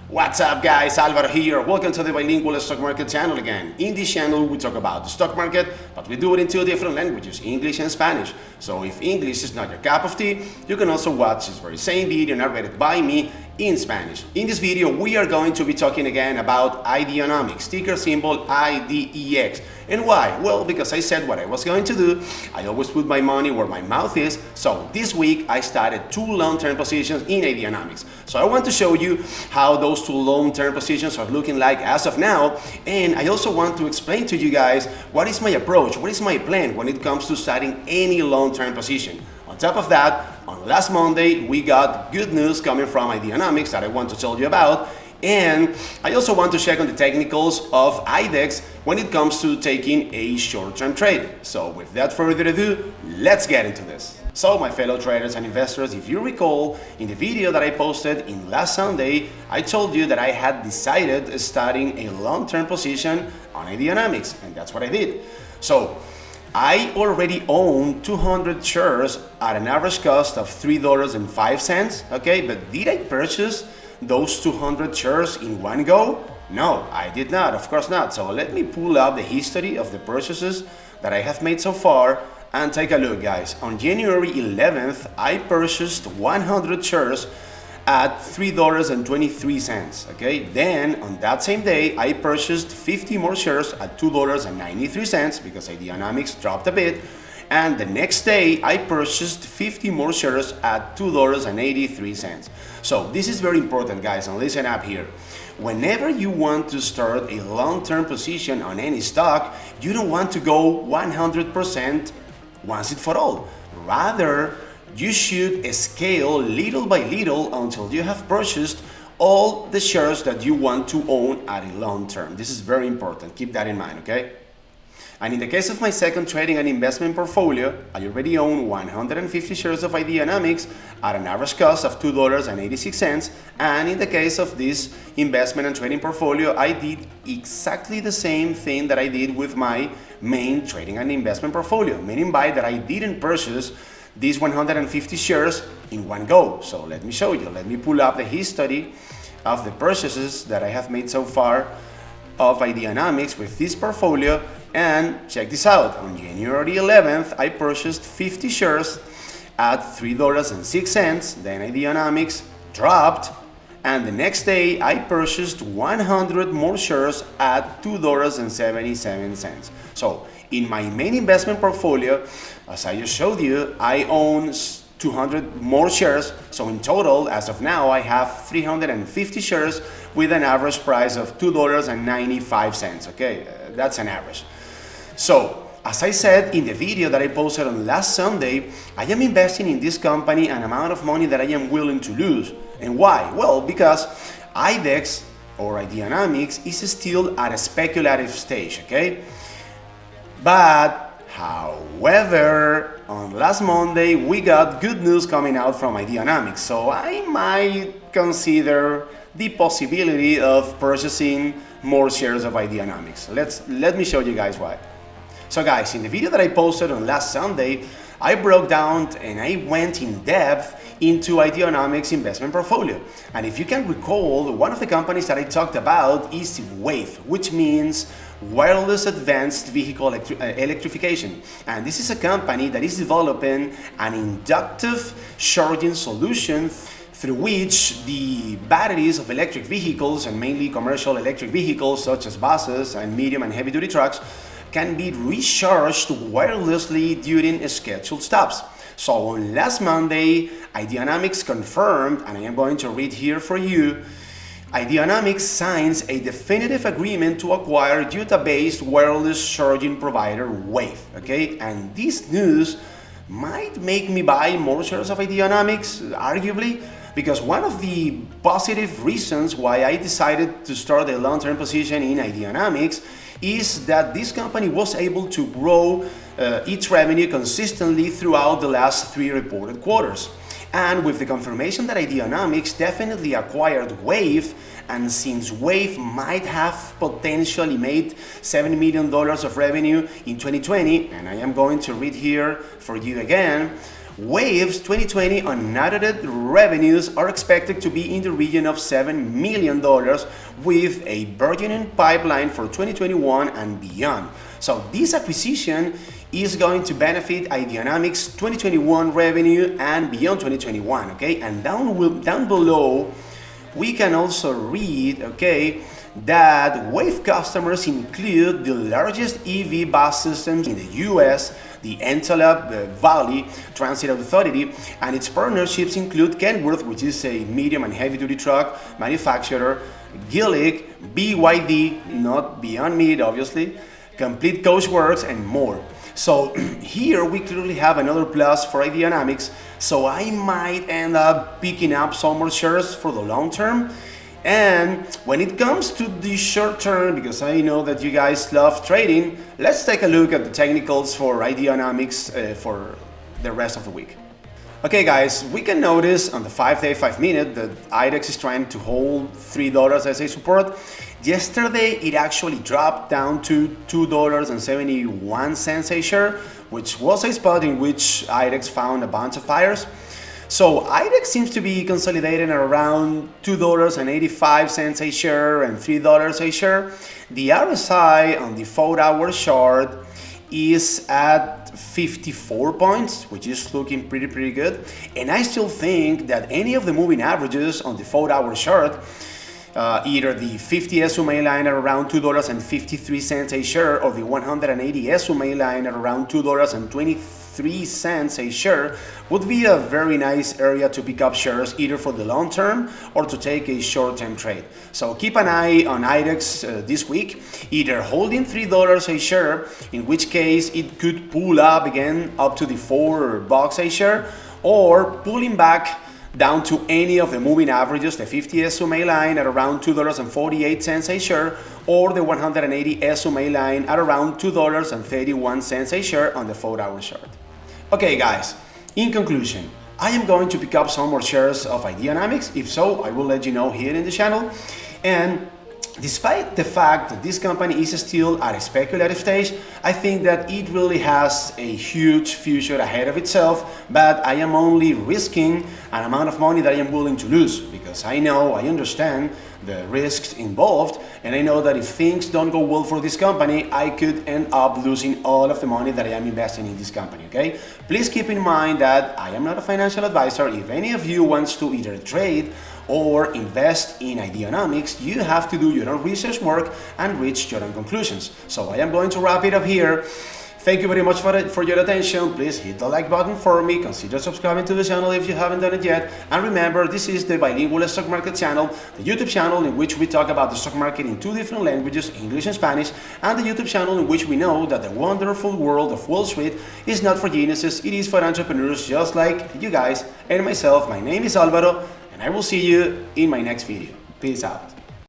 What's up guys, Alvaro here. Welcome to the Bilingual Stock Market channel again. In this channel we talk about the stock market, but we do it in two different languages, English and Spanish. So if English is not your cup of tea, you can also watch this very same video narrated by me in Spanish. In this video we are going to be talking again about Ideanomics, ticker symbol IDEX. And why? Well, because I said what I was going to do. I always put my money where my mouth is. So this week I started two long-term positions in Ideanomics. So I want to show you how those two long-term positions are looking like as of now. And I also want to explain to you guys what is my approach, what is my plan when it comes to starting any long-term position. On top of that, on last Monday, we got good news coming from Ideanomics that I want to tell you about. And I also want to check on the technicals of IDEX when it comes to taking a short-term trade. So without further ado, let's get into this. So my fellow traders and investors, if you recall, in the video that I posted in last Sunday, I told you that I had decided starting a long-term position on Ideanomics, and that's what I did. So I already own 200 shares at an average cost of $3.05, okay? But did I purchase those 200 shares in one go? No, I did not, of course not. So let me pull up the history of the purchases that I have made so far and take a look, guys. On January 11th, I purchased 100 shares at $3.23, okay? Then on that same day, I purchased 50 more shares at $2.93 because Ideanomics dropped a bit. And the next day, I purchased 50 more shares at $2.83. So this is very important, guys, and listen up here. Whenever you want to start a long-term position on any stock, you don't want to go 100% once and for all. Rather, you should scale little by little until you have purchased all the shares that you want to own at a long term. This is very important. Keep that in mind, okay? And in the case of my second trading and investment portfolio, I already own 150 shares of Ideanomics at an average cost of $2.86. And in the case of this investment and trading portfolio, I did exactly the same thing that I did with my main trading and investment portfolio, meaning by that I didn't purchase these 150 shares in one go. So let me show you. Let me pull up the history of the purchases that I have made so far of Ideanomics with this portfolio. And check this out, on January 11th, I purchased 50 shares at $3.06, then Ideanomics dropped, and the next day I purchased 100 more shares at $2.77. So in my main investment portfolio, as I just showed you, I own 200 more shares. So in total, as of now, I have 350 shares with an average price of $2.95, okay? That's an average. So, as I said in the video that I posted on last Sunday, I am investing in this company an amount of money that I am willing to lose. And why? Well, because IDEX or Ideanomics is still at a speculative stage, okay? But, however, on last Monday, we got good news coming out from Ideanomics. So I might consider the possibility of purchasing more shares of Ideanomics. Let me show you guys why. So guys, in the video that I posted on last Sunday, I broke down and I went in depth into Ideanomics investment portfolio. And if you can recall, one of the companies that I talked about is WAVE, which means Wireless Advanced Vehicle Electrification. And this is a company that is developing an inductive charging solution through which the batteries of electric vehicles, and mainly commercial electric vehicles such as buses and medium and heavy duty trucks, can be recharged wirelessly during scheduled stops. So on last Monday, Ideanomics confirmed, and I am going to read here for you, Ideanomics signs a definitive agreement to acquire Utah-based wireless charging provider WAVE, okay? And this news might make me buy more shares of Ideanomics, arguably, because one of the positive reasons why I decided to start a long-term position in Ideanomics is that this company was able to grow its revenue consistently throughout the last 3 reported quarters. And with the confirmation that Ideanomics definitely acquired WAVE, and since WAVE might have potentially made $7 million of revenue in 2020, and I am going to read here for you again, Wave's 2020 unaudited revenues are expected to be in the region of $7 million with a burgeoning pipeline for 2021 and beyond. So this acquisition is going to benefit Ideanomics 2021 revenue and beyond 2021, okay? And down below, we can also read, okay, that Wave customers include the largest EV bus systems in the US, the Antelope Valley Transit Authority, and its partnerships include Kenworth, which is a medium and heavy-duty truck manufacturer, Gillig, BYD, not Beyond Meat, obviously, Complete Coachworks, and more. So here we clearly have another plus for Ideanomics, so I might end up picking up some more shares for the long term. And when it comes to the short term, because I know that you guys love trading, let's take a look at the technicals for Ideanomics for the rest of the week. Okay guys, we can notice on the 5-day, 5-minute that IDEX is trying to hold $3 as a support. Yesterday it actually dropped down to $2.71 a share, which was a spot in which IDEX found a bunch of buyers. So IDEX seems to be consolidating around $2.85 a share and $3 a share. The RSI on the 4-hour chart is at 54 points, which is looking pretty good. And I still think that any of the moving averages on the 4-hour chart, either the 50 SMA line at around $2.53 a share or the 180 SMA line at around $2.23 a share, would be a very nice area to pick up shares either for the long term or to take a short-term trade. So keep an eye on IDEX this week, either holding $3 a share, in which case it could pull up again up to the $4 a share, or pulling back down to any of the moving averages, the 50 SMA line at around $2.48 a share, or the 180 SMA line at around $2.31 a share on the 4-hour chart. Okay guys, in conclusion, I am going to pick up some more shares of Ideanomics. If so, I will let you know here in the channel. And despite the fact that this company is still at a speculative stage, I think that it really has a huge future ahead of itself, but I am only risking an amount of money that I am willing to lose, because I understand the risks involved, and I know that if things don't go well for this company, I could end up losing all of the money that I am investing in this company, okay? Please keep in mind that I am not a financial advisor. If any of you wants to either trade or invest in Ideanomics, you have to do your own research work and reach your own conclusions. So I am going to wrap it up here. Thank you very much for your attention. Please hit the like button for me, consider subscribing to the channel if you haven't done it yet, and remember, this is the Bilingual Stock Market channel, the YouTube channel in which we talk about the stock market in 2 different languages, English and Spanish, and the YouTube channel in which we know that the wonderful world of Wall Street is not for geniuses, it is for entrepreneurs just like you guys and myself. My name is Alvaro, and I will see you in my next video. Peace out.